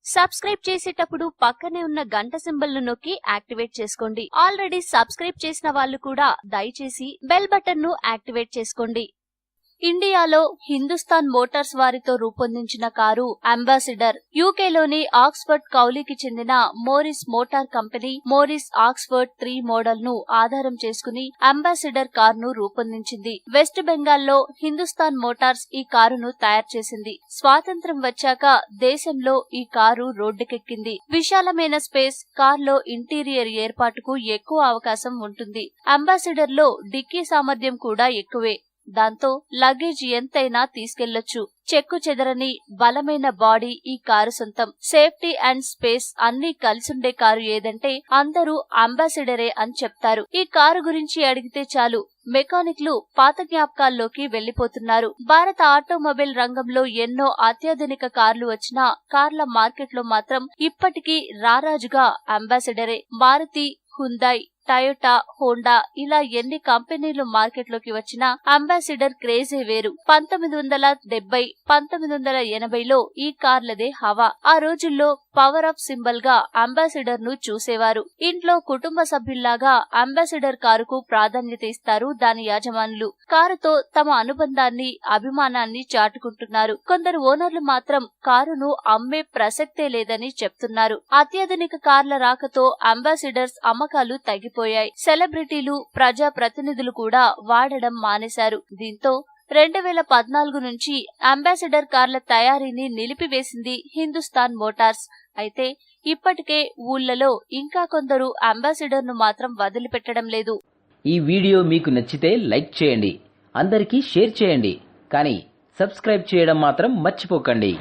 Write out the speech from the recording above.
Subscribe చేసేటప్పుడు పక్కనే ఉన్న గంట సింబల్ ను నొక్కి యాక్టివేట్ చేసుకోండి. ఆల్రెడీ సబ్స్క్రైబ్ చేసిన వాళ్ళు కూడా దయచేసి బెల్ బటన్ ను యాక్టివేట్ చేసుకోండి. ఇండియాలో హిందుస్థాన్ మోటార్స్ వారితో రూపొందించిన కారు అంబాసిడర్. యూకేలోని ఆక్స్ఫర్డ్ కౌలీకి చెందిన Morris motor company Morris Oxford 3 model ను ఆధారం చేసుకుని అంబాసిడర్ కారును రూపొందించింది. వెస్ట్ బెంగాల్లో హిందుస్థాన్ మోటార్స్ ఈ కారును తయారు చేసింది. స్వాతంత్ర్యం వచ్చాక దేశంలో ఈ కారు రోడ్డుకెక్కింది. విశాలమైన స్పేస్, కార్లో ఇంటీరియర్ ఏర్పాటుకు ఎక్కువ అవకాశం ఉంటుంది. అంబాసిడర్ లో డిక్కీ సామర్థ్యం కూడా ఎక్కువే. దాంతో లగేజ్ ఎంతైనా తీసుకెళ్లొచ్చు. చెక్కు చెదరని బలమైన బాడీ ఈ కారు సొంతం. సేఫ్టీ అండ్ స్పేస్ అన్నీ కలిసుండే కారు ఏదంటే అందరూ అంబాసిడరే అని చెప్తారు. ఈ కారు గురించి అడిగితే చాలు మెకానిక్లు పాత జ్ఞాపకాల్లోకి వెళ్లిపోతున్నారు. భారత ఆటోమొబైల్ రంగంలో ఎన్నో అత్యాధునిక కార్లు వచ్చినా కార్ల మార్కెట్లో మాత్రం ఇప్పటికీ రారాజుగా అంబాసిడరే. మారుతి, హుందాయ్, టయోటా, హోండా ఇలా ఎన్ని కంపెనీలు మార్కెట్లోకి వచ్చినా అంబాసిడర్ క్రేజే వేరు. 1970, 1980లో ఈ కార్లదే హవా. ఆ రోజుల్లో పవర్ ఆఫ్ సింబల్ గా అంబాసిడర్ ను చూసేవారు. ఇంట్లో కుటుంబ సభ్యుల్లాగా అంబాసిడర్ కారుకు ప్రాధాన్యత ఇస్తారు దాని యాజమానులు. కారుతో తమ అనుబంధాన్ని, అభిమానాన్ని చాటుకుంటున్నారు. కొందరు ఓనర్లు మాత్రం కారును అమ్మే ప్రసక్తే లేదని చెప్తున్నారు. అత్యాధునిక కార్ల రాకతో అంబాసిడర్స్ అమ్మకాలు తగ్గిపోయాయి. సెలబ్రిటీలు, ప్రజా ప్రతినిధులు కూడా వాడడం మానేశారు. దీంతో 2014 నుంచి అంబాసిడర్ కార్ల తయారీని నిలిపివేసింది హిందుస్థాన్ మోటార్స్. అయితే ఇప్పటికే ఊళ్లలో ఇంకా కొందరు అంబాసిడర్ ను మాత్రం వదిలిపెట్టడం లేదు. ఈ వీడియో మీకు నచ్చితే లైక్ చేయండి, అందరికీ షేర్ చేయండి, కానీ సబ్స్క్రైబ్ చేయడం మాత్రం మర్చిపోకండి.